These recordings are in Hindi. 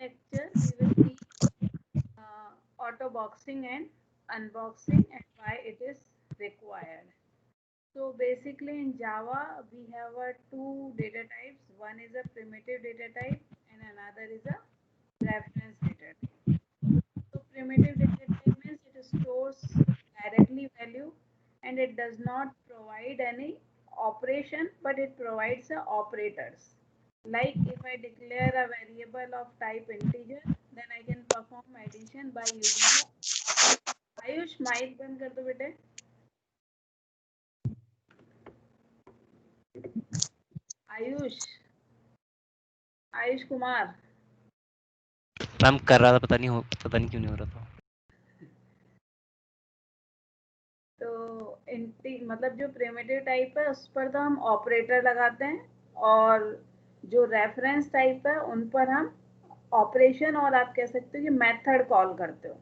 lecture we will see auto boxing and unboxing and why it is required. So basically in Java we have two data types. One is a primitive data type and another is a reference data type. So primitive data type means it stores directly value and it does not provide any operation, but it provides operators. Like if I declare a variable of type integer, then I can perform addition by using a Ayush mic बंद कर दो बेटे. आयुष आयुष कुमार. मैम कर रहा था, पता नहीं क्यों नहीं हो रहा था. तो मतलब जो प्रिमिटिव टाइप है उस पर तो हम ऑपरेटर लगाते हैं और जो रेफरेंस टाइप है उन पर हम ऑपरेशन और आप कह सकते हो कि मेथड कॉल करते हो.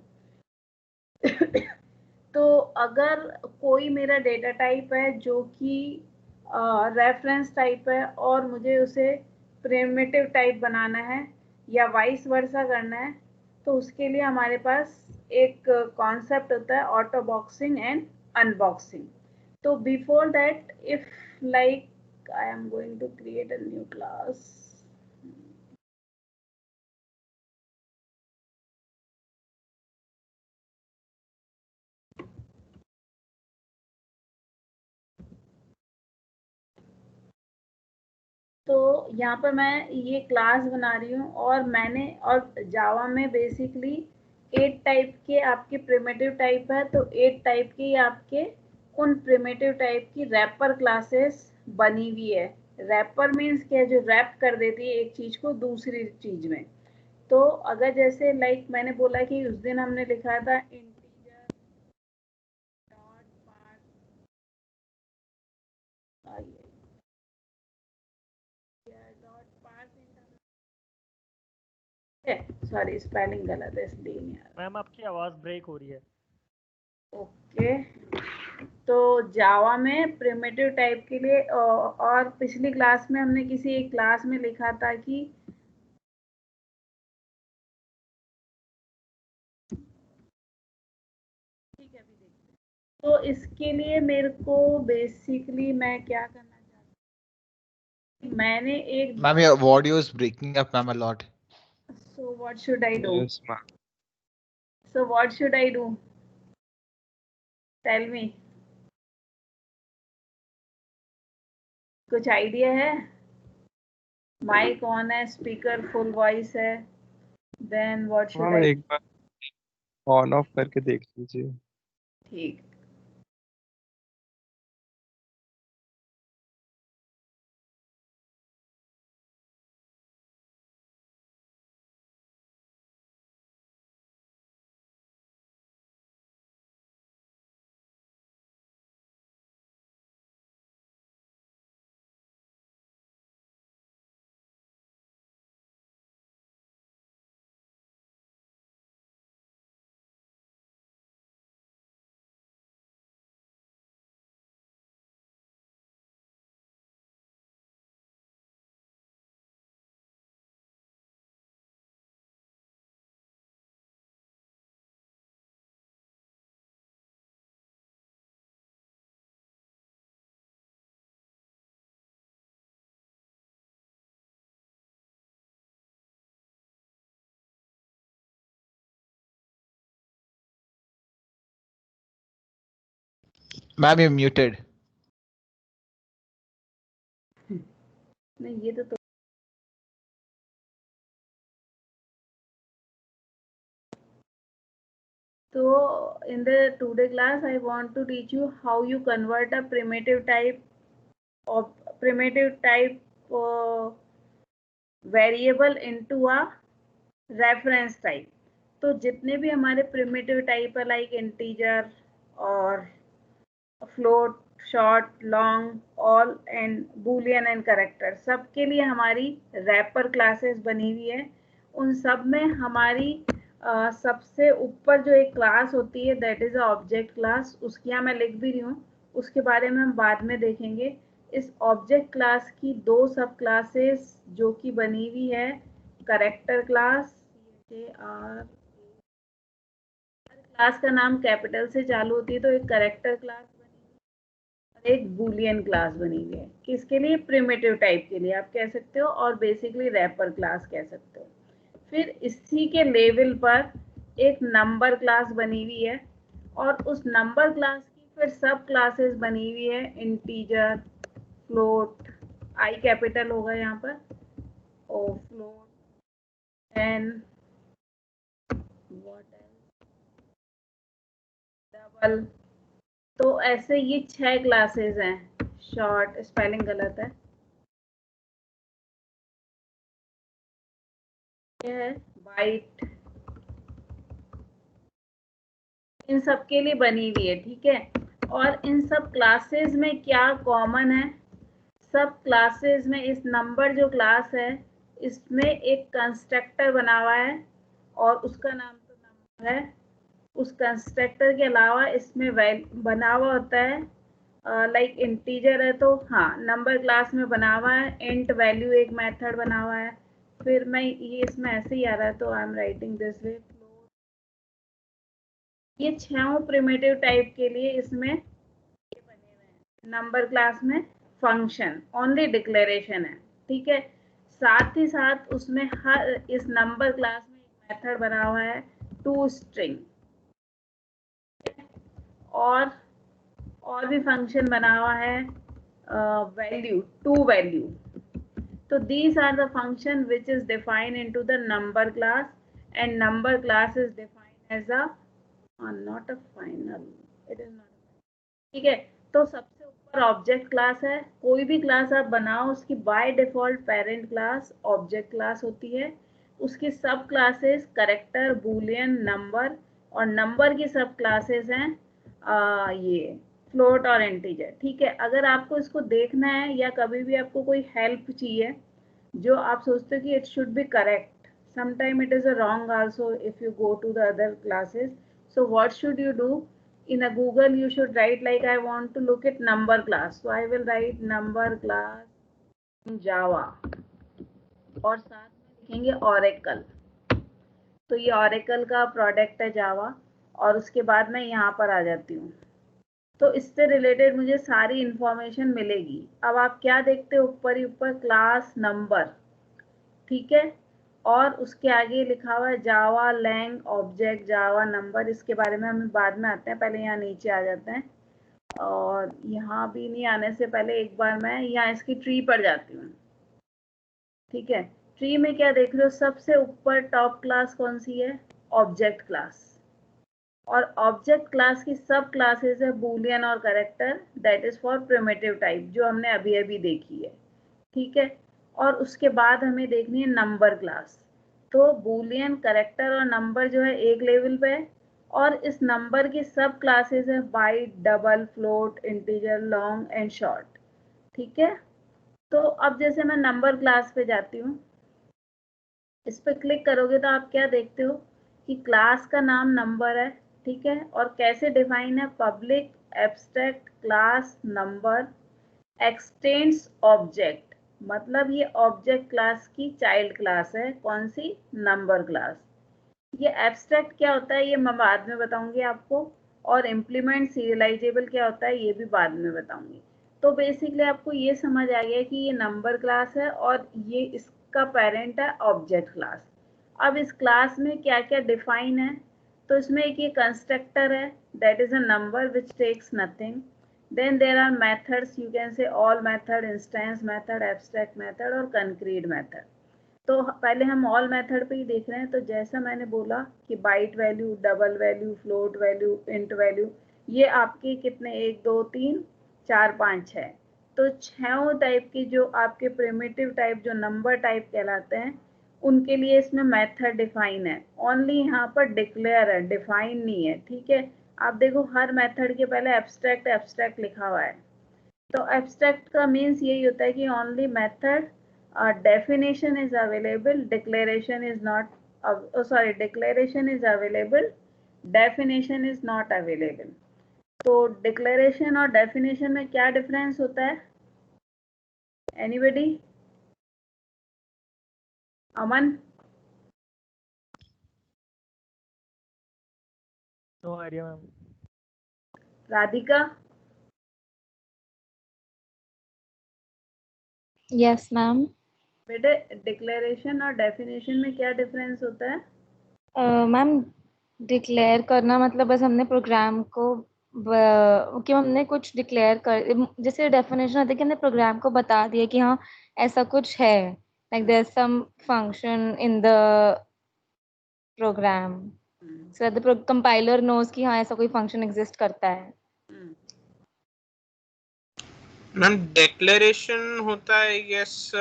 तो अगर कोई मेरा डेटा टाइप है जो कि रेफरेंस टाइप है और मुझे उसे प्रिमिटिव टाइप बनाना है या वाइस वर्सा करना है, तो उसके लिए हमारे पास एक कॉन्सेप्ट होता है ऑटो बॉक्सिंग एंड अनबॉक्सिंग. तो before that, if like I am going to create a new class. तो यहाँ पर मैं ये क्लास बना रही हूँ और जावा में बेसिकली 8 टाइप के आपके प्रिमिटिव टाइप है. तो 8 टाइप के आपके उन प्रिमिटिव टाइप की रैपर क्लासेस बनी हुई है. रैपर मीन्स क्या है? जो रैप कर देती है एक चीज को दूसरी चीज में. तो अगर जैसे लाइक मैंने बोला कि उस दिन हमने लिखा था integer dot parse sorry spelling गलत है इसलिए. मैम आपकी आवाज ब्रेक हो रही है. ओके. तो जावा में प्रिमिटिव टाइप के लिए और पिछली क्लास में हमने किसी एक क्लास में लिखा था कि ठीक है, अभी देखते हैं. तो इसके लिए मेरे को बेसिकली मैं क्या करना चाहती हूँ, मैंने एक Ma'am, your audio is breaking up, ma'am, a lot. So what should I do? Yes, ma'am. So what should I do? Tell me. कुछ आइडिया है? माइक ऑन है, स्पीकर फुल वॉइस है. Then what should ma'am I? एक बार ऑन ऑफ करके देख लीजिए. ठीक. Ma'am, you're muted. नहीं, ये तो So in the today class, I want to teach you how you convert a primitive type variable into a reference type. तो जितने भी हमारे primitive type है like integer और float, short, long, all and boolean and character, सबके लिए हमारी wrapper classes बनी हुई है. उन सब में हमारी सबसे ऊपर जो एक क्लास होती है दैट इज ऑब्जेक्ट क्लास. उसकी यहाँ मैं लिख भी रही हूँ, उसके बारे में हम बाद में देखेंगे. इस ऑब्जेक्ट क्लास की दो सब क्लासेस जो कि बनी हुई है, करेक्टर क्लास JR क्लास का नाम कैपिटल से चालू होती है तो एक करेक्टर क्लास बनी है और एक बूलियन क्लास बनी हुई है। किसके लिए? प्रिमिटिव टाइप के लिए आप कह सकते हो, और बेसिकली रैपर क्लास कह सकते हो। फिर इसी के लेवल पर एक नंबर क्लास बनी हुई है और उस नंबर क्लास की फिर सब क्लासेस बनी हुई है, इंटीजर, फ्लोट, आई कैपिटल होगा यहाँ पर, और float n, what else, double. तो ऐसे ये 6 क्लासेस हैं। शॉर्ट, स्पेलिंग गलत है, ये है बाइट, इन सब के लिए बनी हुई है। ठीक है, और इन सब क्लासेस में क्या कॉमन है? सब क्लासेस में इस नंबर जो क्लास है इसमें एक कंस्ट्रक्टर बना हुआ है और उसका नाम तो नंबर है। उस कंस्ट्रक्टर के अलावा इसमें बना हुआ होता है, लाइक इंटीजर है तो हाँ नंबर क्लास में बना हुआ है इंट वैल्यू एक मेथड बना हुआ है। फिर मैं ये इसमें ऐसे ही आ रहा है तो I am writing this way. ये 6 प्रिमिटिव टाइप के लिए इसमें ये बने हुए हैं नंबर क्लास में फंक्शन, ओनली डिक्लेरेशन है। ठीक है, साथ ही साथ उसमें हर इस नंबर क्लास में एक मेथड बना हुआ है टू स्ट्रिंग, और भी फंक्शन बना हुआ है value, to value. So these are the function which is defined into the number class, and number class is defined as a not a final, it is not। ठीक है, तो सबसे ऊपर ऑब्जेक्ट क्लास है। कोई भी क्लास आप बनाओ उसकी by default parent class object class होती है। उसकी सब क्लासेस करेक्टर, बूलियन, नंबर, और नंबर की सब क्लासेस हैं ये फ्लोट और इंटीजर। ठीक है, अगर आपको इसको देखना है या कभी भी आपको कोई हेल्प चाहिए जो आप सोचते हो कि it should be correct, sometime it is a wrong also if you go to the other classes, so what should you do? In a Google you should write like I want to look at number class, so I will write number class in Java और साथ में लिखेंगे Oracle। तो ये Oracle का प्रोडक्ट है जावा, और उसके बाद मैं यहाँ पर आ जाती हूँ तो इससे रिलेटेड मुझे सारी इंफॉर्मेशन मिलेगी। अब आप क्या देखते हो? ऊपर ही ऊपर क्लास नंबर, ठीक है, और उसके आगे लिखा हुआ है जावा लैंग ऑब्जेक्ट जावा नंबर। इसके बारे में हम बाद में आते हैं, पहले यहाँ नीचे आ जाते हैं। और यहाँ भी नहीं आने से पहले एक बार मैं यहाँ इसकी ट्री पर जाती हूँ। ठीक है, ट्री में क्या देख रहे हो? सबसे ऊपर टॉप क्लास कौन सी है? Object class. और ऑब्जेक्ट क्लास की सब क्लासेस है बूलियन और character, that is for primitive type, जो हमने अभी अभी देखी है। ठीक है, और उसके बाद हमें देखनी है नंबर क्लास। तो बूलियन, करेक्टर और नंबर जो है एक लेवल पे है, और इस नंबर की सब क्लासेस है byte, double, float, integer, long and short. ठीक है, तो अब जैसे मैं नंबर क्लास पे जाती हूँ, इस पर क्लिक करोगे तो आप क्या देखते हो कि क्लास का नाम नंबर है। ठीक है, और कैसे डिफाइन है? Public abstract class number extends object, मतलब ये ऑब्जेक्ट क्लास की चाइल्ड क्लास है। कौन सी? Number class. ये एब्स्ट्रैक्ट क्या होता है ये मैं बाद में बताऊंगी आपको, और इम्प्लीमेंट सीरियलाइजेबल क्या होता है ये भी बाद में बताऊंगी। तो बेसिकली आपको ये समझ आ गया कि ये नंबर क्लास है और ये इसका पेरेंट है ऑब्जेक्ट क्लास। अब इस क्लास में क्या क्या डिफाइन है? तो इसमें एक ये कंस्ट्रक्टर है, that is a number which takes nothing. Then there are methods, you can say all method, instance method, abstract method और concrete method। तो पहले हम all method पे ही देख रहे हैं। तो जैसा मैंने बोला कि byte value, double value, float value, int value, ये आपके कितने 1 2 3 4 5 6, तो 6 टाइप की जो आपके प्रिमिटिव टाइप जो नंबर टाइप कहलाते हैं उनके लिए इसमें मेथड डिफाइन है। ओनली यहाँ पर डिक्लेयर है, डिफाइन नहीं है। ठीक है, आप देखो हर मेथड के पहले एब्स्ट्रैक्ट एब्स्ट्रैक्ट लिखा हुआ है। तो एब्स्ट्रैक्ट का मीन्स यही होता है कि only method definition is available, declaration is not sorry, declaration is available, definition is not available। तो declaration और definition में क्या difference होता है? Anybody? Aman? No idea ma'am. Radhika? Yes ma'am. बेटे डिक्लेरेशन और डेफिनेशन में क्या डिफरेंस होता है? मैम डिक्लेयर करना मतलब बस हमने प्रोग्राम को कि हमने कुछ डिक्लेयर कर, जैसे डेफिनेशन होता है कि हमने प्रोग्राम को बता दिया कि हाँ ऐसा कुछ है, like there is some function in the program, so the compiler knows कि हाँ ऐसा कोई फंक्शन एग्जिस्ट करता है। मैम डिक्लेरेशन होता है यस,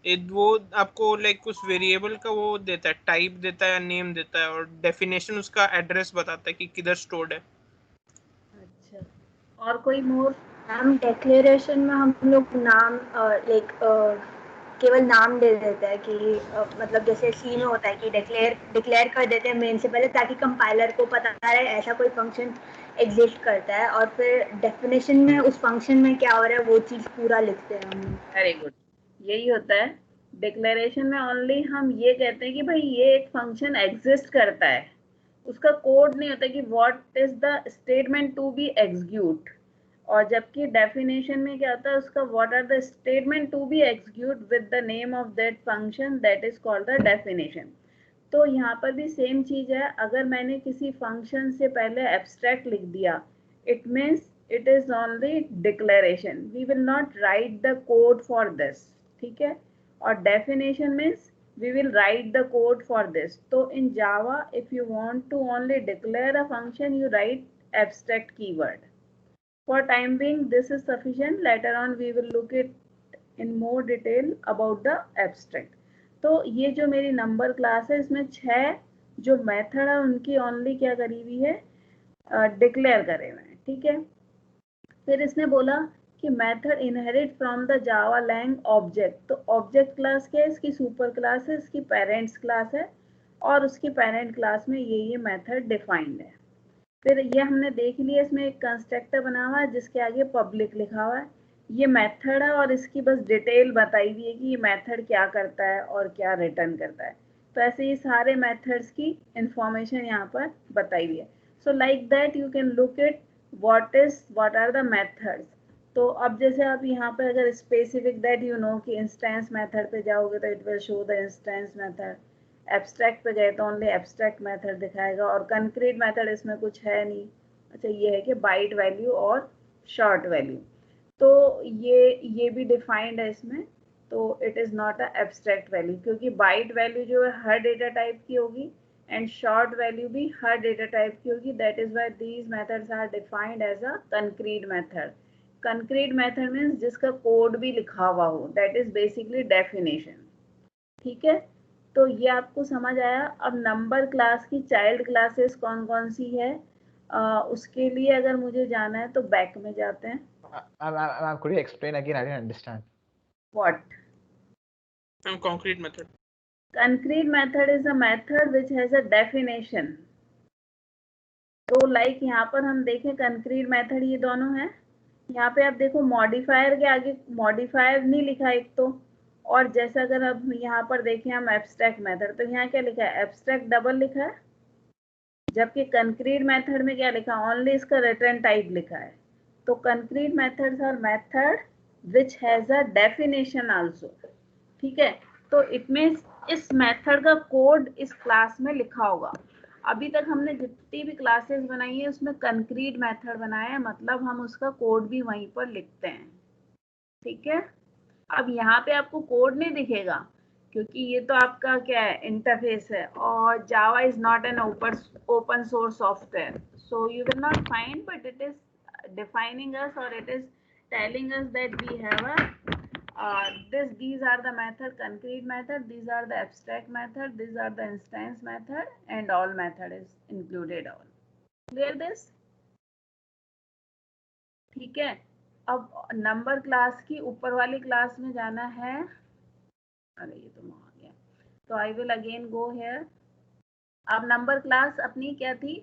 वो आपको लाइक कुछ वेरिएबल का वो देता है, टाइप देता है या नेम देता है, और डेफिनेशन उसका एड्रेस बताता है कि किधर स्टोर्ड है। अच्छा, और कोई मोर? मैम डिक्लेरेशन में हम लोग नाम लाइक केवल नाम दे देते हैं कि मतलब जैसे सी में होता है कि डिक्लेयर कर देते हैं मेन से पहले ताकि कंपाइलर को पता रहे ऐसा कोई फंक्शन एग्जिस्ट करता है, और फिर डेफिनेशन में उस फंक्शन में क्या हो रहा है वो चीज़ पूरा लिखते हैं हम। वेरी गुड, यही होता है। डिक्लेरेशन में ओनली हम ये कहते हैं कि भाई ये एक फंक्शन एग्जिस्ट करता है, उसका कोड नहीं होता कि what is the statement to be execute. और जबकि डेफिनेशन में क्या होता है, उसका what are the statement to be execute with the name of that function, that is called the definition. तो यहाँ पर भी सेम चीज है, अगर मैंने किसी फंक्शन से पहले एब्स्ट्रैक्ट लिख दिया, it means it is only declaration, we will not write the code for this, ठीक है। और definition means we will write the code for this. So in Java if you want to only declare a function you write abstract keyword. For time being this is sufficient, later on we will look it in more detail about the abstract. तो ये जो मेरी नंबर क्लास है इसमें 6 जो मेथड है उनकी ओनली क्या करी हुई है, डिक्लेयर करे हुए हैं, ठीक है। फिर इसने बोला कि method inherit from the Java lang object. तो ऑब्जेक्ट क्लास क्या है, इसकी सुपर क्लास है, इसकी पेरेंट्स क्लास है, और उसकी पेरेंट क्लास में ये मेथड डिफाइंड है। फिर ये हमने देख लिया, इसमें एक कंस्ट्रक्टर बना हुआ है जिसके आगे पब्लिक लिखा हुआ है, ये मेथड है और इसकी बस डिटेल बताई हुई है कि ये मेथड क्या करता है और क्या रिटर्न करता है। तो ऐसे ये सारे मेथड्स की इंफॉर्मेशन यहाँ पर बताई हुई है। So like that you can look it what are the methods। तो अब जैसे आप यहाँ पर अगर स्पेसिफिक दैट यू नो कि इंस्टेंस मेथड पे जाओगे तो it will show the instance method, abstract पे गए तो ओनली एब्स्ट्रैक्ट मेथड दिखाएगा, और कंक्रीट मेथड इसमें कुछ है नहीं। अच्छा, ये है कि बाइट वैल्यू और शॉर्ट वैल्यू, तो ये भी डिफाइंड है इसमें। तो it is not a abstract value, क्योंकि बाइट वैल्यू जो है हर डेटा टाइप की होगी and short value भी हर data type की होगी। that is why these methods are defined as a concrete method। concrete method means जिसका कोड भी लिखा हुआ हो, that is basically definition, ठीक है। तो ये आपको समझ आया। अब नंबर क्लास की चाइल्ड क्लासेस कौन कौन सी है, उसके लिए अगर मुझे जाना है तो बैक में जाते हैं। Could you explain again? I didn't understand. What? Concrete method. Concrete method is a method which has a definition। तो लाइक यहाँ पर हम देखें कंक्रीट मेथड ये दोनों हैं। यहाँ पे आप देखो मॉडिफायर के आगे मॉडिफायर नहीं लिखा एक तो, और जैसे अगर अब यहाँ पर देखें हम एब्स्ट्रैक्ट मेथड, तो यहाँ क्या लिखा है, एब्स्ट्रैक्ट डबल लिखा है, जबकि कंक्रीट मेथड में क्या लिखा है, ओनली इसका रिटर्न टाइप लिखा है। तो concrete methods are method which has a definition also, ठीक है। तो इट मींस इस मेथड का कोड इस क्लास में लिखा होगा। अभी तक हमने जितनी भी क्लासेस बनाई है उसमें कंक्रीट मेथड बनाया है, मतलब हम उसका कोड भी वहीं पर लिखते हैं, ठीक है। अब यहाँ पे आपको कोड नहीं दिखेगा क्योंकि ये तो आपका क्या है, इंटरफेस है, और Java is not an open source software, so you will not find, but it is defining us और it is telling us that we have a these are the method, concrete method, these are the abstract method, these are the instance method, and all method is included all। clear this? ठीक है। अब नंबर क्लास की ऊपर वाली क्लास में जाना है। अरे ये तो वहां गया, तो I will again go here. अब नंबर क्लास अपनी क्या थी,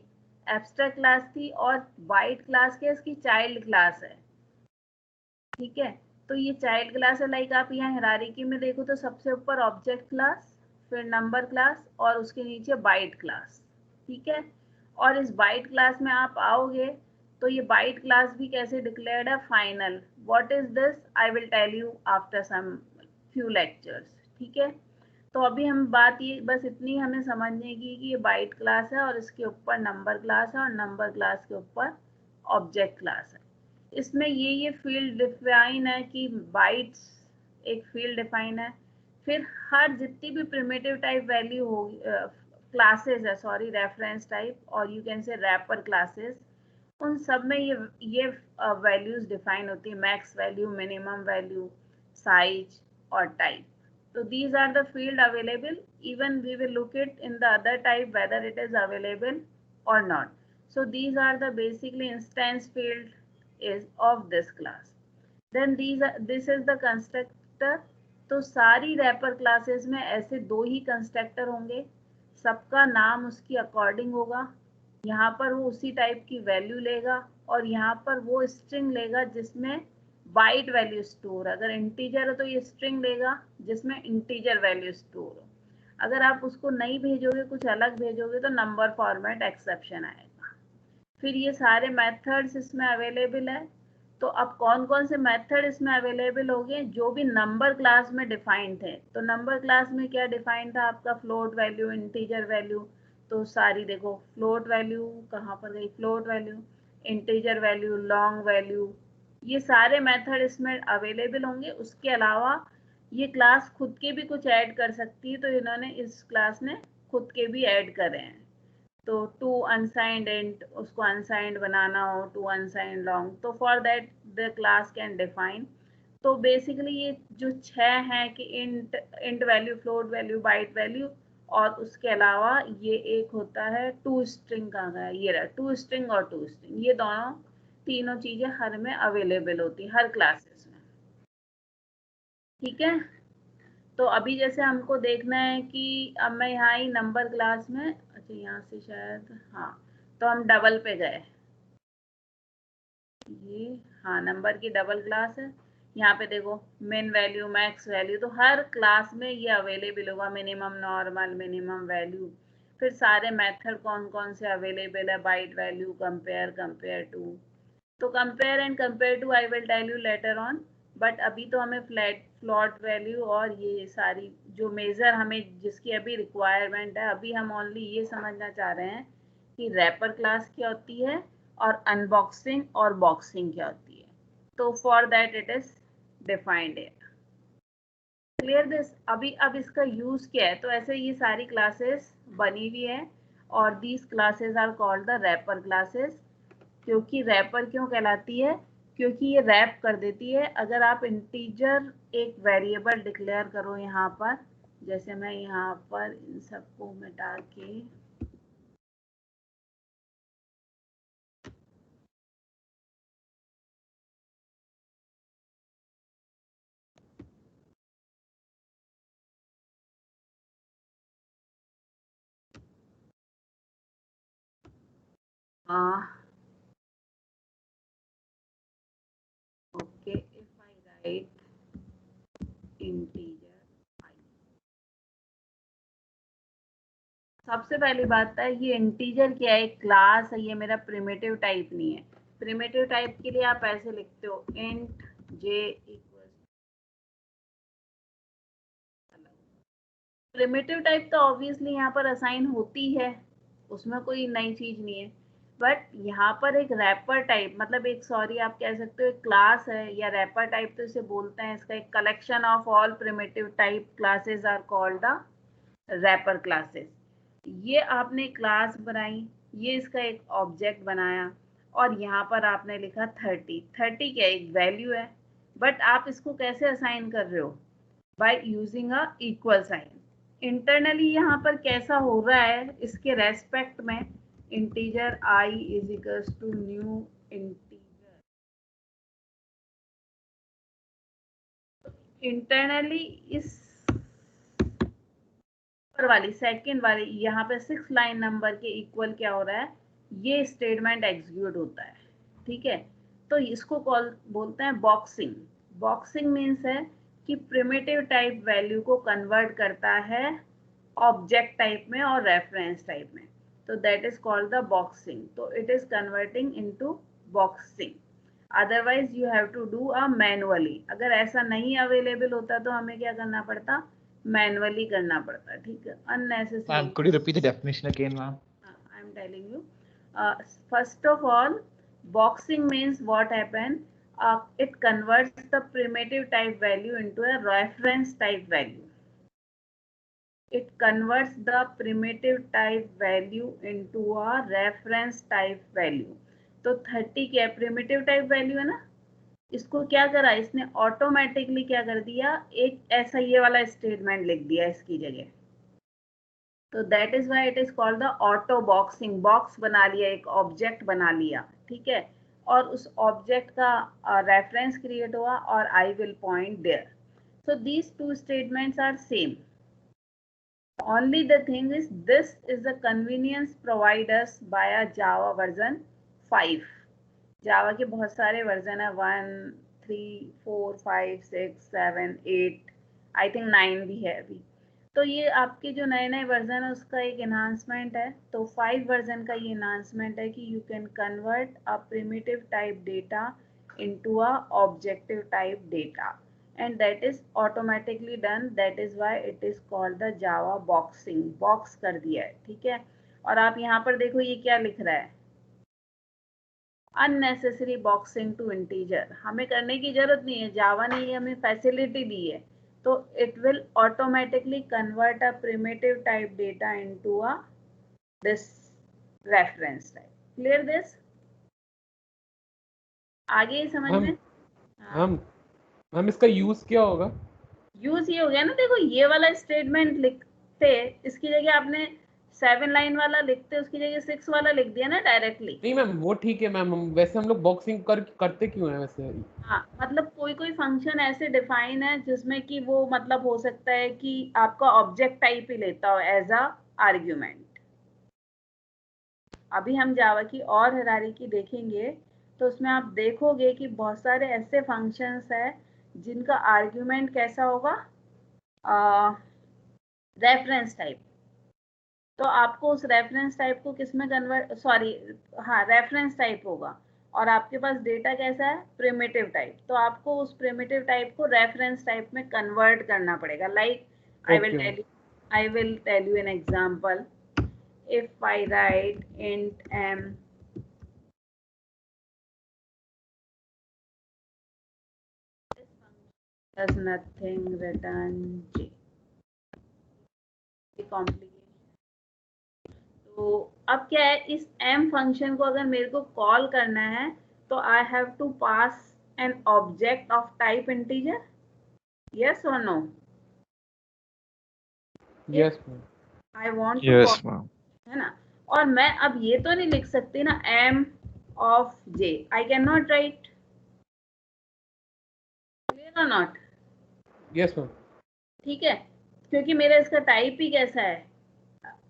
एब्स्ट्रैक्ट क्लास थी, और वाइट क्लास क्या इसकी चाइल्ड क्लास है, ठीक है। तो ये चाइल्ड क्लास है, लाइक आप यहाँ हायरार्की में देखो तो सबसे ऊपर ऑब्जेक्ट क्लास, फिर नंबर क्लास, और उसके नीचे बाइट क्लास, ठीक है। और इस बाइट क्लास में आप आओगे तो ये बाइट क्लास भी कैसे डिक्लेयर्ड है, final. What is this, I will tell you after some few lectures. ठीक है, तो अभी हम बात ये बस इतनी हमें समझने की कि ये बाइट क्लास है और इसके ऊपर नंबर क्लास है और नंबर क्लास के ऊपर ऑब्जेक्ट क्लास है. इसमें ये फील्ड डिफाइन है कि बाइट्स एक फील्ड डिफाइन है. फिर हर जितनी भी प्रिमिटिव टाइप वैल्यू होगी, क्लासेस है सॉरी, रेफरेंस टाइप और you can say wrapper classes, उन सब में ये वैल्यूज डिफाइन होती है, max value, minimum value, size और type. So these are the field available. Even we will look it in the other type whether it is available or not. So these are the basically instance field is of this class. Then this is the constructor. तो सारी रैपर क्लासेस में ऐसे दो ही कंस्ट्रक्टर होंगे, सबका नाम उसकी अकॉर्डिंग होगा. यहाँ पर वो उसी टाइप की वैल्यू लेगा और यहाँ पर वो स्ट्रिंग लेगा जिसमें बाइट वैल्यू स्टोर. अगर इंटीजर है तो ये स्ट्रिंग लेगा जिसमें इंटीजर वैल्यू स्टोर हो. अगर आप उसको नहीं भेजोगे, कुछ अलग भेजोगे तो नंबर फॉर्मेट एक्सेप्शन आएगा. फिर ये सारे मेथड्स इसमें अवेलेबल है. तो अब कौन कौन से मेथड इसमें अवेलेबल हो गए, जो भी नंबर क्लास में डिफाइंड थे. तो नंबर क्लास में क्या डिफाइंड था आपका, फ्लोट वैल्यू, इंटीजर वैल्यू. तो सारी देखो, फ्लोट वैल्यू कहाँ पर गई, float value, integer value, long value, ये सारे मेथड इसमें अवेलेबल होंगे. उसके अलावा ये क्लास खुद के भी कुछ ऐड कर सकती है, तो इन्होंने इस क्लास ने खुद के भी ऐड करे हैं. तो टू अनसाइंड इंट, उसको अनसाइंड बनाना हो, टू अनसाइंड लॉन्ग, तो for that the class can define. तो बेसिकली ये जो 6 हैं कि int value, float value, byte value, और उसके अलावा ये एक होता है टू स्ट्रिंग का है, ये रहा टू स्ट्रिंग और टू स्ट्रिंग. ये दोनों तीनों चीजें हर में अवेलेबल होती है, हर क्लासेस में. ठीक है, तो अभी जैसे हमको देखना है कि अब मैं यहाँ ही नंबर क्लास में, अच्छा यहाँ से शायद, हाँ, तो हम डबल पे गए, ये हाँ नंबर की डबल क्लास है. यहाँ पे देखो मिन वैल्यू, मैक्स वैल्यू, तो हर क्लास में ये अवेलेबल होगा. Minimum, normal, minimum value. फिर सारे मेथड कौन कौन से अवेलेबल है, byte value, compare, compare to. तो compare and compare to I will tell you later on, but अभी तो हमें फ्लोट वैल्यू और ये सारी जो मेजर हमें जिसकी अभी रिक्वायरमेंट है, अभी हम ओनली ये समझना चाह रहे हैं कि रैपर क्लास क्या होती है और अनबॉक्सिंग और बॉक्सिंग क्या होती है. तो for that it is defined है. Clear this. अभी अब इसका यूज क्या है, तो ऐसे ये सारी क्लासेस बनी हुई है और these classes are called the wrapper classes. क्योंकि रैपर क्यों कहलाती है, क्योंकि ये रैप कर देती है. अगर आप इंटीजर एक वेरिएबल डिक्लेयर करो यहाँ पर, जैसे मैं यहाँ पर इन सबको मिटा के okay, if I write integer I, सबसे पहली बात है ये इंटीजर क्या है, क्लास है, ये मेरा प्रिमिटिव टाइप नहीं है. प्रिमिटिव टाइप के लिए आप ऐसे लिखते हो int j equals. Primitive type तो ऑब्वियसली यहाँ पर असाइन होती है, उसमें कोई नई चीज नहीं है. बट यहाँ पर एक रैपर टाइप, मतलब एक, सॉरी आप कह सकते हो एक क्लास है या रैपर टाइप, तो इसे बोलते हैं, इसका एक collection of all primitive type classes are called the wrapper classes. ये आपने क्लास बनाई, ये इसका एक ऑब्जेक्ट बनाया और यहाँ पर आपने लिखा 30. 30 क्या एक वैल्यू है, बट आप इसको कैसे असाइन कर रहे हो, by using a equal sign. Internally यहाँ पर कैसा हो रहा है, इसके रेस्पेक्ट में integer I is equals to new integer. Internally इस वाली सेकंड वाली यहाँ पे 6 लाइन नंबर के इक्वल क्या हो रहा है, ये स्टेटमेंट एग्जीक्यूट होता है. ठीक है, तो इसको बोलते हैं बॉक्सिंग. बॉक्सिंग मीन्स है कि प्रिमिटिव टाइप वैल्यू को कन्वर्ट करता है ऑब्जेक्ट टाइप में और रेफरेंस टाइप में. तो that is called the boxing. तो it is converting into boxing. Otherwise you have to do a manually. अगर ऐसा नहीं अवेलेबल होता तो हमें क्या करना पड़ता, मैनुअली करना पड़ता. ठीक है, unnecessary. Ma'am, could you repeat the definition again, ma'am? I am telling you. First of all, boxing means what happen? It converts the primitive type value into a reference type value. It converts the primitive type value into a reference type value. तो 30 क्या प्रिमिटिव टाइप वैल्यू है ना, इसको क्या करा इसने ऑटोमेटिकली क्या कर दिया, एक ऐसा ये वाला स्टेटमेंट लिख दिया इसकी जगह. तो that is why it is called the auto boxing. Box बना लिया, एक ऑब्जेक्ट बना लिया. ठीक है, और उस ऑब्जेक्ट का रेफरेंस क्रिएट हुआ और I will point there. So these two statements are same. Only the thing is, this is the convenience provided us by a Java version 5. Java के बहुत सारे वर्जन है, 1, 3, 4, 5, 6, 7, 8, I think 9 भी है अभी. तो ये आपके जो नए नए वर्जन है उसका एक इन्हांसमेंट है. तो 5 वर्जन का ये इन्हांसमेंट है कि you can convert a primitive type data into a objective type data. And that is automatically done. That is why it is called the Java boxing. Box कर दिया है. ठीक है, और आप यहाँ पर देखो ये क्या लिख रहा है, unnecessary boxing to integer. हमें करने की जरूरत नहीं है, जावा ने ये हमें फैसिलिटी दी है. तो it will automatically convert a primitive type data into a this reference type. Clear this? आगे समझ में? मैम इसका यूज क्या होगा? यूज ये हो गया ना, देखो ये वाला स्टेटमेंट लिखते, इसकी जगह आपने 7 लाइन वाला लिखते, उसकी जगह 6 वाला लिख दिया ना डायरेक्टली. नहीं मैम वो ठीक है मैम, वैसे हम लोग बॉक्सिंग करते क्यों हैं वैसे? हाँ, मतलब कोई कोई फंक्शन ऐसे डिफाइन है जिसमें कि वो मतलब हो सकता है कि आपका ऑब्जेक्ट टाइप ही लेता हो एज अ आर्ग्यूमेंट. अभी हम जावा की और हायरार्की देखेंगे तो उसमें आप देखोगे कि बहुत सारे ऐसे फंक्शंस है जिनका आर्ग्यूमेंट कैसा होगा, रेफरेंस टाइप. तो आपको उस रेफरेंस टाइप को किस में कन्वर्ट, सॉरी हाँ रेफरेंस टाइप होगा, और आपके पास डेटा कैसा है, प्रिमिटिव टाइप. तो आपको उस प्रिमिटिव टाइप को रेफरेंस टाइप में कन्वर्ट करना पड़ेगा. Like I will tell you an example. If I write int m does nothing, return j. Complication. तो अब क्या है, इस m फंक्शन को अगर मेरे को कॉल करना है तो I have to pass an object of type integer. Yes और no? Yes ma'am. I want Yes, ma'am. है ना. और मैं अब ये तो नहीं लिख सकती ना m of j. I can not right. Clear और नॉट? Yes ma'am. ठीक है, क्योंकि मेरा इसका टाइप ही कैसा है,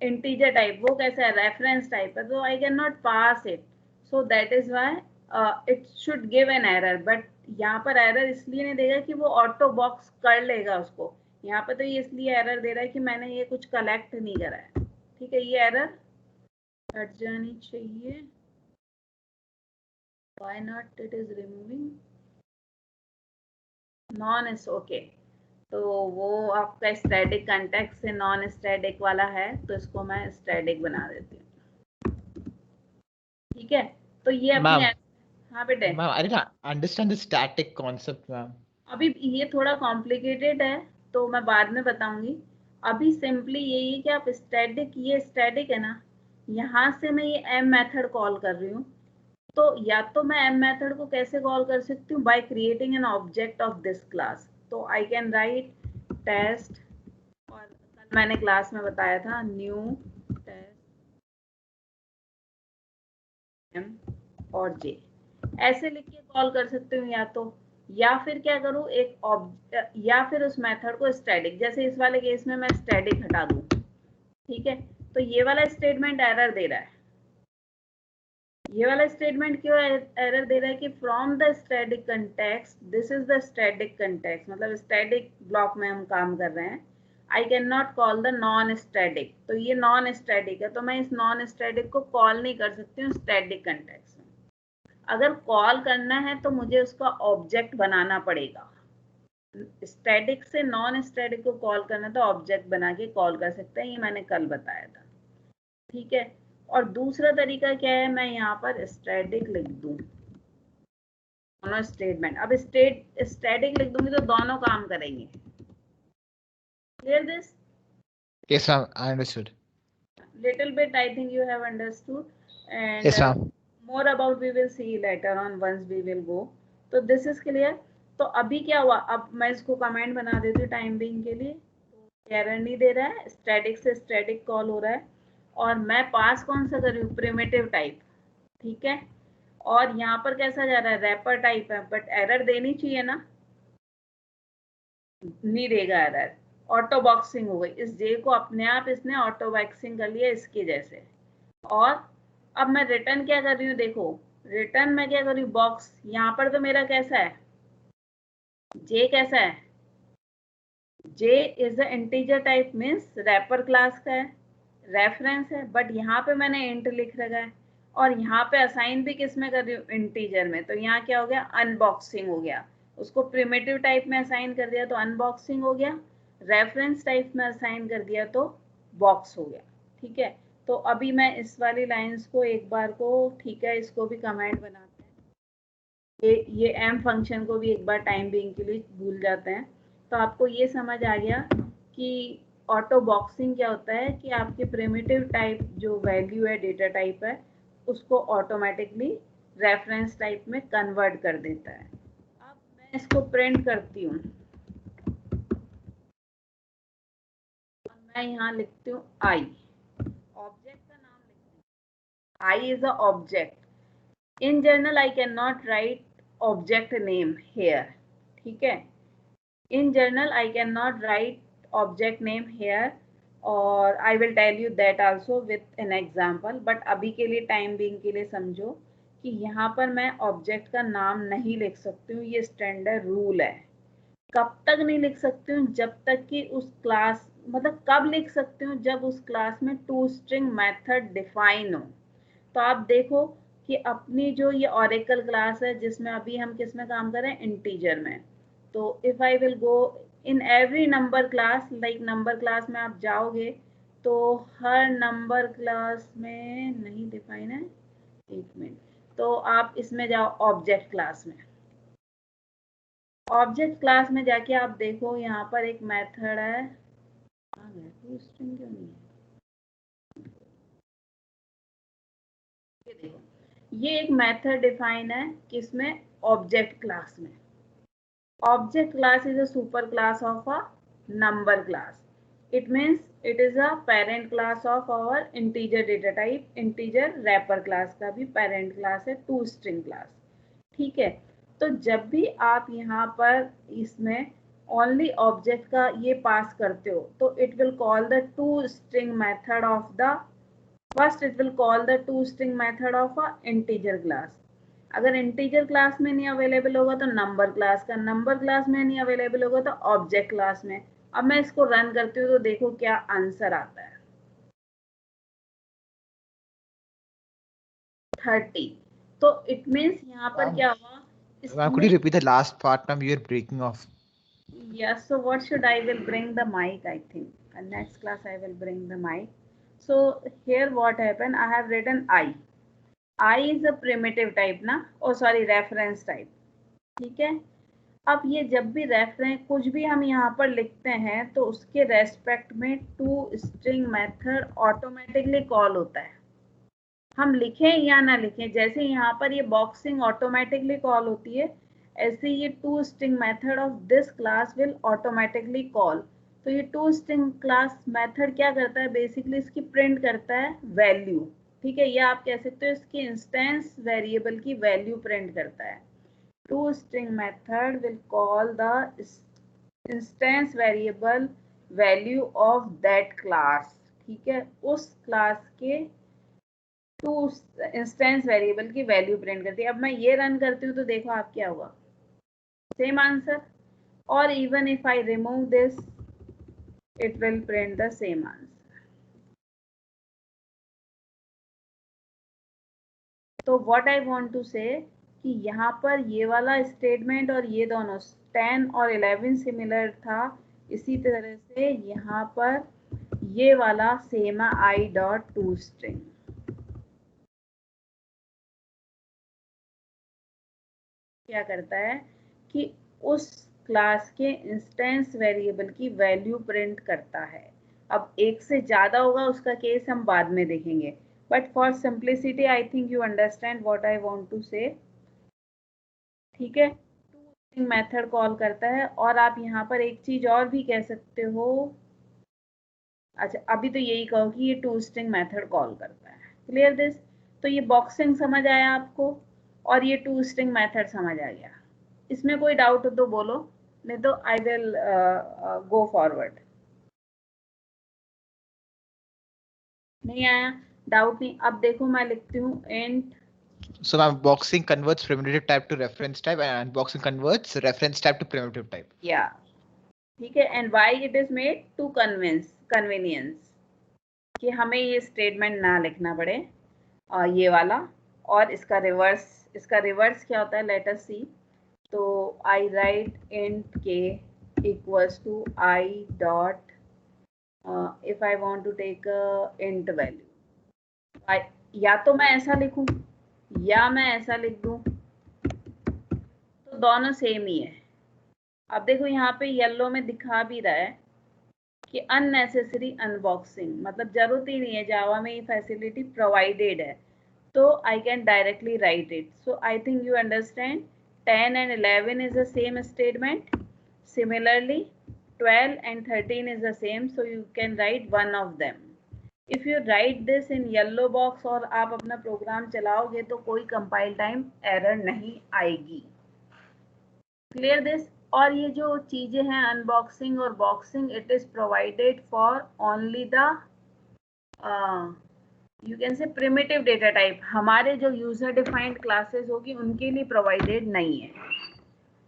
इंटीजर टाइप. वो कैसा है, रेफरेंस टाइप है. तो I can not pass it. So that is why it should give an error. But यहाँ पर एरर इसलिए नहीं देगा कि वो ऑटो बॉक्स कर लेगा उसको. यहाँ पर तो ये इसलिए एरर दे रहा है कि मैंने ये कुछ कलेक्ट नहीं करा है. ठीक है, ये एरर हट जानी चाहिए. Why not, it is removing non is okay. तो वो आपका स्टैटिक कंटेक्स्ट से नॉन स्टैटिक वाला है, तो इसको मैं स्टैटिक बना देती हूँ. ठीक है, तो ये अपनी. हाँ बेटे. Ma'am, I didn't understand the static concept, ma'am. अभी ये थोड़ा कॉम्प्लिकेटेड है तो मैं बाद में बताऊंगी. अभी सिंपली यही है कि आप स्टैटिक, ये स्टैटिक है ना, यहाँ से मैं ये m मेथड कॉल कर रही हूँ. तो या तो मैं m मेथड को कैसे कॉल कर सकती हूँ, by creating an object of this class. तो आई कैन राइट टेस्ट, और कल मैंने क्लास में बताया था न्यू टेस्ट m और j. ऐसे लिख के कॉल कर सकते हूँ या तो, या फिर क्या करूँ, एक या फिर उस मेथड को स्टैटिक, जैसे इस वाले केस में मैं स्टैटिक हटा दूँ. ठीक है, तो ये वाला स्टेटमेंट एरर दे रहा है. ये वाला स्टेटमेंट क्यों एरर दे रहा है कि from the static context, this is the static context, मतलब स्टैटिक ब्लॉक में हम काम कर रहे हैं. आई can not call the non static, तो ये नॉन स्टैटिक है, तो मैं इस नॉन स्टैटिक को कॉल नहीं कर सकती हूँ स्टैटिक कंटेक्स्ट में। अगर कॉल करना है तो मुझे उसका ऑब्जेक्ट बनाना पड़ेगा। स्टैटिक से नॉन स्टैटिक को कॉल करना तो ऑब्जेक्ट बना के कॉल कर सकते हैं, ये मैंने कल बताया था, ठीक है। और दूसरा तरीका क्या है, मैं यहाँ पर स्टैटिक लिख दूँ, दोनों स्टेटमेंट। अब स्टैटिक लिख दूंगी तो दोनों काम करेंगे। Clear this? Yes, ma'am. I understood. Little bit I think you have understood, and Yes, ma'am. more about we will see later on once we will go. तो this is clear. तो अभी क्या हुआ, अब मैं इसको कमेंट बना देती हूँ टाइम बीइंग के लिए। एरर नहीं दे रहा है, स्टैटिक से स्टैटिक कॉल हो रहा है, और मैं पास कौन सा कर रही हूँ, प्रिमिटिव टाइप, ठीक है। और यहाँ पर कैसा जा रहा है, रैपर टाइप है, बट एरर देनी चाहिए ना, नहीं देगा एरर। ऑटो बॉक्सिंग हो गई, इस जे को अपने आप इसने ऑटो बॉक्सिंग कर लिया इसके जैसे। और अब मैं रिटर्न क्या कर रही हूँ, देखो रिटर्न मैं क्या कर रही हूँ, बॉक्स। यहाँ पर तो मेरा कैसा है, जे कैसा है, J is a integer type, means wrapper class का है, रेफरेंस है, बट यहाँ पे मैंने इंट लिख रखा है, और यहाँ पे असाइन भी किस में कर रही हूँ, इंटीजर में। तो यहाँ क्या हो गया, अनबॉक्सिंग हो गया। उसको प्रिमिटिव टाइप में असाइन कर दिया तो अनबॉक्सिंग हो गया, रेफरेंस टाइप में असाइन कर दिया तो बॉक्स हो गया, ठीक है। तो अभी मैं इस वाली लाइंस को एक बार को, ठीक है, इसको भी कमेंट बनाते हैं। ये एम फंक्शन को भी एक बार टाइम बीइंग के लिए भूल जाते हैं। तो आपको ये समझ आ गया कि ऑटो बॉक्सिंग क्या होता है, कि आपके प्रिमिटिव टाइप जो वैल्यू है, डेटा टाइप है, उसको ऑटोमेटिकली रेफरेंस टाइप में कन्वर्ट कर देता है। अब मैं इसको प्रिंट करती हूँ, मैं यहाँ लिखती हूँ आई, ऑब्जेक्ट का नाम लिखती हूँ, I is a object. In general I can not write object name here, ठीक है। In general I can not write object name here, और I will tell you that also with an example, but अभी के लिए टाइम बीइंग के लिए समझो कि यहाँ पर मैं ऑब्जेक्ट का नाम नहीं लिख सकती हूँ, ये स्टैंडर्ड रूल है। कब तक नहीं लिख सकती हूँ, जब तक कि उस क्लास, मतलब कब लिख सकती हूँ, जब उस क्लास में टू स्ट्रिंग मेथड डिफाइन हो। तो आप देखो कि अपनी जो ये ऑरेकल क्लास है, जिसमें अभी हम किस में काम कर रहे हैं, इंटीजर में। तो if I will go in every number class, like number class में आप जाओगे तो हर नंबर क्लास में नहीं डिफाइन है, एक मिनट, तो आप इसमें जाओ ऑब्जेक्ट क्लास में। ऑब्जेक्ट क्लास में जाके आप देखो, यहाँ पर एक मेथड है, टू स्ट्रिंग क्यों नहीं है, ये देखो, ये एक मेथड डिफाइन है किसमें, ऑब्जेक्ट क्लास में। Object class is a super class of a number class. It means it is a parent class of our integer data type. Integer wrapper class का भी parent class है, टू स्ट्रिंग क्लास. ठीक है, तो जब भी आप यहाँ पर इसमें ओनली ऑब्जेक्ट का ये पास करते हो तो it will call the two string method of the first, it will call the two string method of a integer class. अगर इंटीजर क्लास में नहीं अवेलेबल होगा तो नंबर क्लास का, नंबर क्लास में नहीं अवेलेबल होगा तो ऑब्जेक्ट क्लास में. अब मैं इसको रन करती हूँ तो देखो क्या आंसर आता है, 30. तो इट मीन्स यहाँ पर क्या हुआ, Ma'am, could you repeat the last part, ma'am? You are breaking off. Yes, so what should I will bring the mic, I think. And next class I will bring the mic. So here what happened, I have written I. I is a primitive type ना, oh sorry, reference type. ठीक है, अब ये जब भी रेफरेंस कुछ भी हम यहाँ पर लिखते हैं तो उसके रेस्पेक्ट में to string method automatically call होता है. हम लिखें या ना लिखें, जैसे यहाँ पर ये बॉक्सिंग ऑटोमेटिकली कॉल होती है, ऐसे ये to string method of this class will automatically call. तो ये टू स्ट्रिंग क्लास मेथड क्या करता है, बेसिकली इसकी प्रिंट करता है वैल्यू. ठीक है, या आप कह सकते हो इसकी इंस्टेंस वेरिएबल की वैल्यू प्रिंट करता है. To string method will call the instance variable value of that class. ठीक है, उस क्लास के टू इंस्टेंस वेरिएबल की वैल्यू प्रिंट करती है. अब मैं ये रन करती हूँ तो देखो आप क्या हुआ, सेम आंसर. और even if I remove this, it will print the same answer. तो what I want to say कि यहाँ पर ये वाला स्टेटमेंट और ये दोनों 10 और 11 सिमिलर था, इसी तरह से यहाँ पर ये वाला सेम है आई डॉट टू स्ट्रिंग। क्या करता है कि उस क्लास के इंस्टेंस वेरिएबल की वैल्यू प्रिंट करता है। अब एक से ज्यादा होगा उसका केस हम बाद में देखेंगे, but for simplicity I think you understand what I want to say. ठीक है, टू स्ट्रिंग मेथड कॉल करता है, और आप यहाँ पर एक चीज और भी कह सकते हो। अच्छा, अभी तो यही कहो कि ये टू स्ट्रिंग मेथड कॉल करता है। Clear this? तो ये बॉक्सिंग समझ आया आपको, और ये टू स्ट्रिंग मेथड समझ आ गया। इसमें कोई डाउट हो तो बोलो, नहीं तो आई विल गो फॉरवर्ड। नहीं आया डाउट? नहीं। अब देखो मैं लिखती हूँ int. So ma'am, boxing converts primitive type to reference type and unboxing converts reference type to primitive type. या ठीक है, and why it is made to convenience, कि हमें ये स्टेटमेंट ना लिखना पड़े ये वाला। और इसका रिवर्स क्या होता है, लेट अस सी। तो आई राइट इंट के equals to i dot, if I want to take int value, या तो मैं ऐसा लिखूं या मैं ऐसा लिख दूं, तो दोनों सेम ही है। अब देखो यहाँ पे येलो में दिखा भी रहा है कि अननेसेसरी अनबॉक्सिंग, मतलब जरूरत ही नहीं है, जावा में ये फैसिलिटी प्रोवाइडेड है, तो I can directly right it. So I think you understand 10 and 11 is the same statement. Similarly 12 and 13 is the same, so you can write one of them. If you write this in yellow box और आप अपना प्रोग्राम चलाओगे तो कोई कंपाइल टाइम एरर नहीं आएगी। Clear this? और ये जो चीजें हैं अनबॉक्सिंग और boxing, it is provided for only the you can से प्रिमिटिव डेटा टाइप। हमारे जो यूजर डिफाइंड क्लासेस होगी उनके लिए प्रोवाइडेड नहीं है।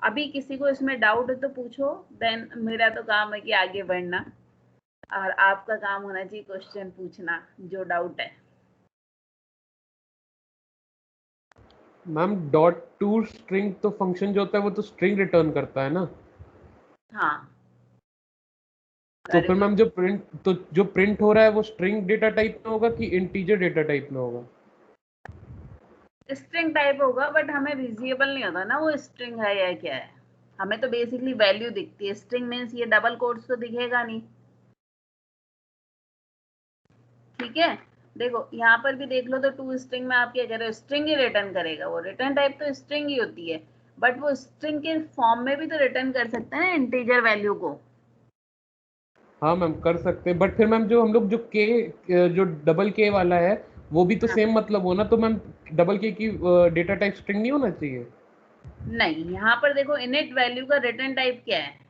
अभी किसी को इसमें डाउट है तो पूछो, देन मेरा तो काम है कि आगे बढ़ना, और आपका काम होना चाहिए क्वेश्चन पूछना जो डाउट है। मैम डॉट टू स्ट्रिंग तो फंक्शन जो होता है वो तो स्ट्रिंग रिटर्न करता है ना? हाँ, तो फिर मैम जो प्रिंट हो रहा है वो स्ट्रिंग डेटा टाइप में होगा कि इंटीजर डेटा टाइप में होगा? स्ट्रिंग टाइप होगा, बट हमें विजिबल नहीं होता ना वो स्ट्रिंग है या क्या है। हमें तो बेसिकली वैल्यू दिखती है। स्ट्रिंग मीन्स ये डबल कोट्स तो दिखेगा नहीं। ठीक है, देखो यहाँ पर भी देख लो तो टू स्ट्रिंग में आप क्या कर रहे हो, स्ट्रिंग ही रिटर्न करेगा। वो रिटर्न टाइप तो स्ट्रिंग ही होती है, बट वो स्ट्रिंग के फॉर्म में भी तो रिटर्न कर सकते हैं इंटीजर वैल्यू को। हाँ मैम कर सकते हैं, बट फिर मैम जो हम लोग जो डबल के वाला है वो भी तो हाँ। सेम मतलब हो ना, तो मैम डबल के की डेटा टाइप स्ट्रिंग नहीं होना चाहिए? नहीं, यहाँ पर देखो इनिट वैल्यू का रिटर्न टाइप क्या है।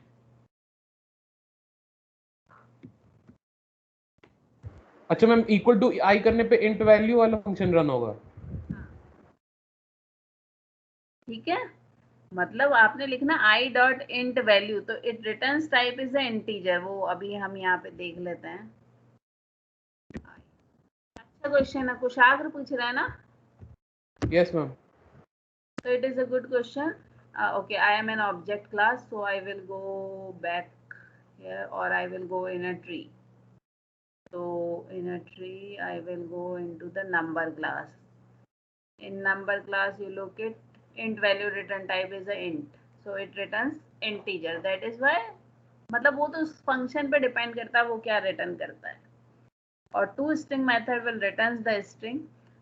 अच्छा मैम, इक्वल टू आई करने पे इंट वैल्यू वाला फंक्शन रन होगा? ठीक है, मतलब आपने लिखना आई डॉट इंट वैल्यू, तो it returns type is a integer. वो अभी हम यहाँ पे देख लेते हैं। अच्छा क्वेश्चन है, कुशाग्र पूछ रहा है ना? Yes ma'am. So it is a good question. Okay, I am an object class, so I will go back here, or I will go in a tree. So in a tree, I will go into the number class. In number class, you look at int value return type is a int, so it returns integer. That is why, मतलब वो तो उस फंक्शन पे डिपेंड करता है वो क्या रिटर्न करता है। और to string method will return the string,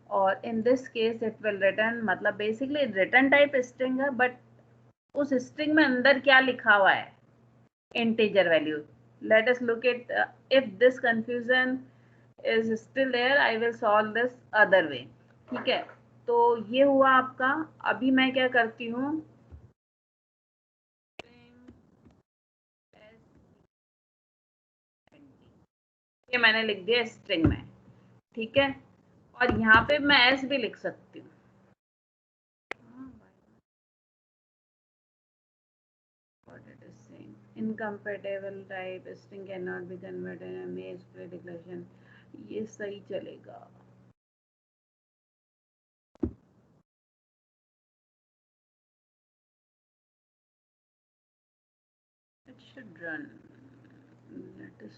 और in this case it will return, मतलब बेसिकली रिटर्न टाइप स्ट्रिंग है, बट उस स्ट्रिंग में अंदर क्या लिखा हुआ है, integer value. Let us look it, if this confusion is still there I will solve this other way. ठीक है, तो ये हुआ आपका। अभी मैं क्या करती हूँ, ये मैंने लिख दिया स्ट्रिंग में। ठीक है, और यहाँ पे मैं एस भी लिख सकती हूँ। Incompatible type string can not be converted in image pre declaration, ये सही चलेगा। It should run. Let us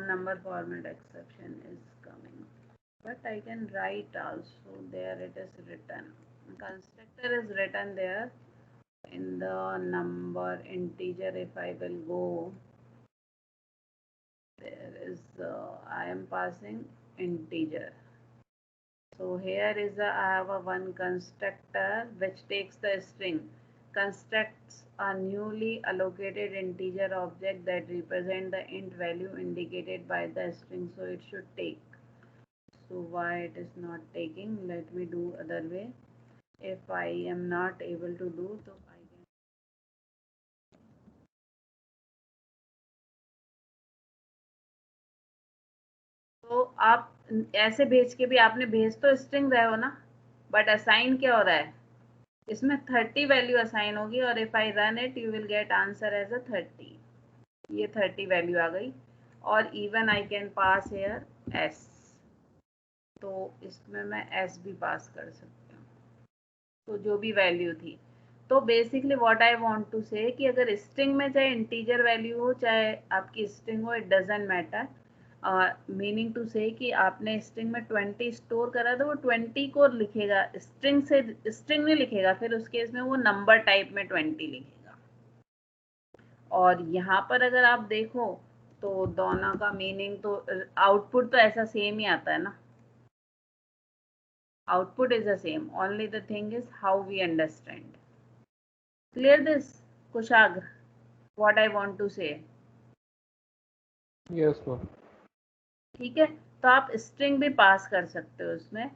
number format exception is coming, but I can write also. There it is written. Constructor is written there in the number integer. If I will go, there is I am passing integer. So here is I have a one constructor which takes the string, constructs a newly allocated integer object that represent the int value indicated by the string. So it should take. So why it is not taking? Let me do other way. If I am not able to do, so I can. तो आप ऐसे भेज के भी आपने भेज तो स्ट्रिंग रहे हो ना, बट असाइन क्या हो रहा है, इसमें 30 वैल्यू असाइन होगी और if I run it you will get answer as a 30। ये 30 वैल्यू आ गई और even I can pass here s, तो इसमें मैं एस भी पास कर सकती हूँ, तो जो भी वैल्यू थी। तो basically what I want to say कि अगर स्ट्रिंग में चाहे इंटीजर वैल्यू हो चाहे आपकी स्ट्रिंग हो, it doesn't matter. Meaning to say कि आपने स्ट्रिंग में 20 स्टोर करा तो वो 20 को लिखेगा, स्ट्रिंग से स्ट्रिंग नहीं लिखेगा, फिर उस केस में वो नंबर टाइप में 20 लिखेगा। और यहाँ पर अगर आप देखो तो दोनों का मीनिंग तो आउटपुट तो ऐसा सेम ही आता है ना, output is the same, only the thing is how we understand. Clear this, Kushagra, what I want to say? Yes ma'am. ठीक है, तो आप स्ट्रिंग भी पास कर सकते हो उसमें,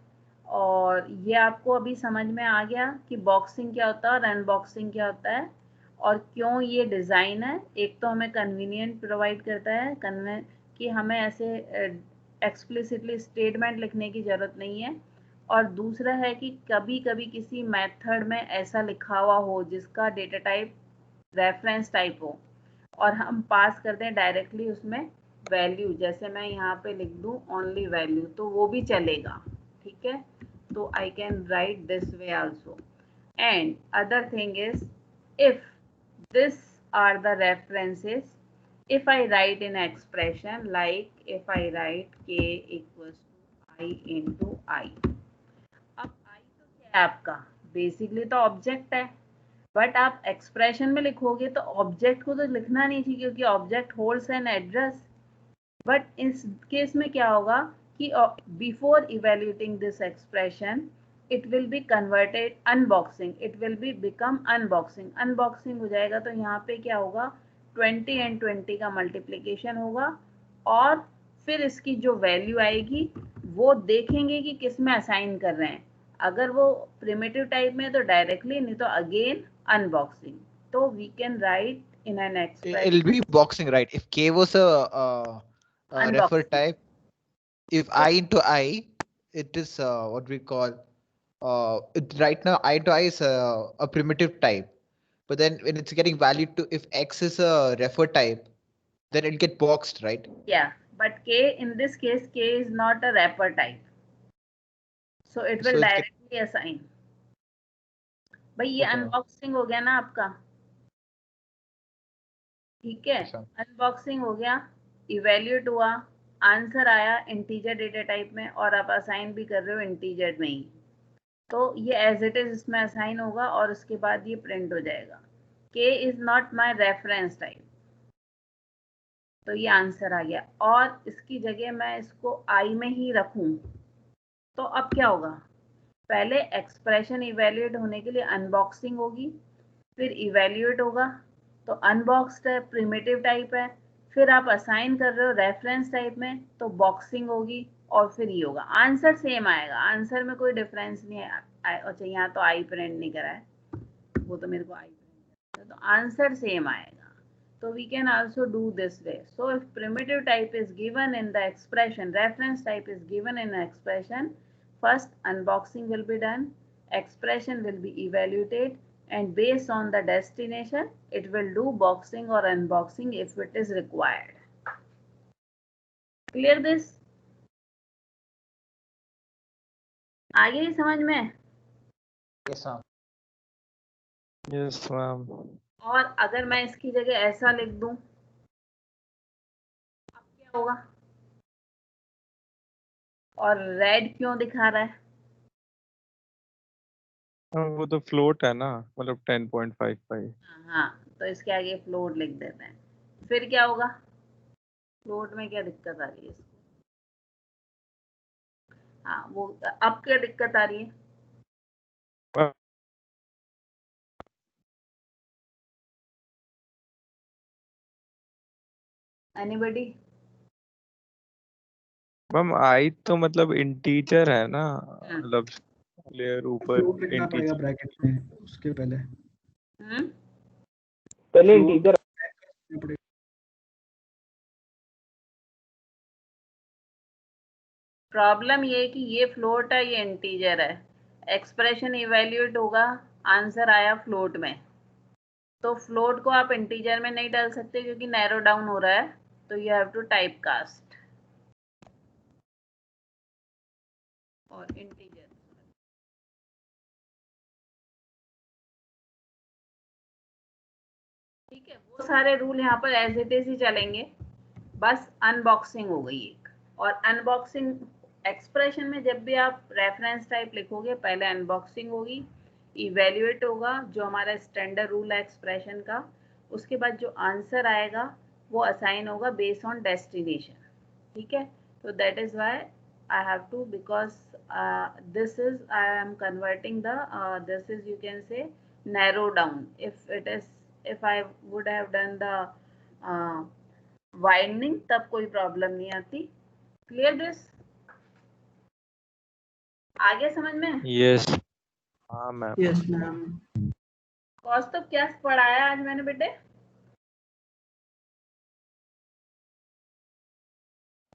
और ये आपको अभी समझ में आ गया कि बॉक्सिंग क्या होता है और अनबॉक्सिंग क्या होता है और क्यों ये डिज़ाइन है। एक तो हमें कन्वीनियंट प्रोवाइड करता है कि हमें ऐसे एक्सप्लिसिटली स्टेटमेंट लिखने की ज़रूरत नहीं है, और दूसरा है कि कभी कभी किसी मेथड में ऐसा लिखा हुआ हो जिसका डेटा टाइप रेफरेंस टाइप हो और हम पास करते हैं डायरेक्टली उसमें वैल्यू, जैसे मैं यहाँ पे लिख दूँ ओनली वैल्यू, तो वो भी चलेगा। ठीक है, तो I can write this way also. And other thing is if this are the references, if I write in expression like if I write k equals to I into I, अब I तो क्या है आपका, बेसिकली तो ऑब्जेक्ट है, बट आप एक्सप्रेशन में लिखोगे तो ऑब्जेक्ट को तो लिखना नहीं चाहिए क्योंकि object holds an address. But इस केस में क्या होगा कि before evaluating this expression it will be converted unboxing, it will be become unboxing, unboxing हो जाएगा। तो यहाँ पे क्या होगा, 20 एंड 20 का मल्टीप्लिकेशन होगा और फिर इसकी जो वैल्यू आएगी वो देखेंगे कि किस में असाइन कर रहे हैं। अगर वो प्रिमिटिव टाइप में तो डायरेक्टली, नहीं तो अगेन अनबॉक्सिंग। तो we can write in an expression. It'll be boxing, right? If K was a refer type, if I into I, it is what we call right now I to I is a primitive type, but then when it's getting valued to, if X is a refer type, then it'll get boxed, right? Yeah, but K in this case, K is not a wrapper type, so it will directly assign. भाई ये अनबॉक्सिंग हो गया ना आपका, ठीक है, अनबॉक्सिंग हो गया, इवेल्यूएट हुआ, आंसर आया इंटीजर डेटा टाइप में और आप असाइन भी कर रहे हो इंटीजर में ही, तो ये एज इट इज इसमें असाइन होगा और उसके बाद ये प्रिंट हो जाएगा। K is not my reference type, तो ये आंसर आ गया और इसकी जगह मैं इसको I में ही रखूं तो अब क्या होगा, पहले एक्सप्रेशन इवेल्यूएट होने के लिए अनबॉक्सिंग होगी, फिर इवेल्यूएट होगा तो अनबॉक्स्ड है, प्रिमिटिव टाइप है, फिर आप असाइन कर रहे हो रेफरेंस टाइप में तो बॉक्सिंग होगी और फिर ये होगा, आंसर सेम आएगा, आंसर में कोई डिफरेंस नहीं है। अच्छा यहाँ तो आई प्रिंट नहीं करा है, वो तो मेरे को आई प्रिंट है, तो आंसर सेम आएगा। तो we can also do this way. So if primitive type is given in the expression, reference type is given in expression, first unboxing will be done, expression will be evaluated, and based on the destination it will do boxing or unboxing if it is required. Clear this? आ गई समझ में? Yes, ma'am. Yes, ma'am. और अगर मैं इसकी जगह ऐसा लिख दूं, अब क्या होगा? और रेड क्यों दिखा रहा है? वो तो फ्लोट है ना, मतलब 10.55। हाँ, तो इसके आगे फ्लोट लिख देते हैं। फिर क्या होगा? फ्लोट में क्या दिक्कत आ रही है इसको? हाँ, वो अब क्या दिक्कत आ रही है? एनीबॉडी? मैम आई तो मतलब इंटीजर है ना, मतलब लेयर ऊपर फ्लोट लिखना पड़ेगा ब्रैकेट में उसके पहले। पहले इंटीजर प्रॉब्लम ये है कि ये फ्लोट है, ये इंटीजर है। एक्सप्रेशन इवैल्यूएट होगा, आंसर आया फ्लोट में, तो फ्लोट को आप इंटीजर में नहीं डाल सकते क्योंकि नैरो डाउन हो रहा है, तो you have to type cast और इंटीजर। ठीक है, वो सारे रूल यहाँ पर एज इट इज ही चलेंगे, बस अनबॉक्सिंग हो गई एक। और अनबॉक्सिंग एक्सप्रेशन में जब भी आप रेफरेंस टाइप लिखोगे पहले अनबॉक्सिंग होगी, इवैल्यूएट होगा जो हमारा स्टैंडर्ड रूल है एक्सप्रेशन का, उसके बाद जो आंसर आएगा वो असाइन होगा बेस्ड ऑन डेस्टिनेशन। ठीक है, तो that is why I have to, because this is I am converting the this is you can say narrow down. if I would have done the widening तब कोई प्रॉब्लम नहीं आती। Clear this? आगे समझ में? यस हाँ मैम। Yes ma'am. कौस्तुभ क्या पढ़ाया आज मैंने बेटे?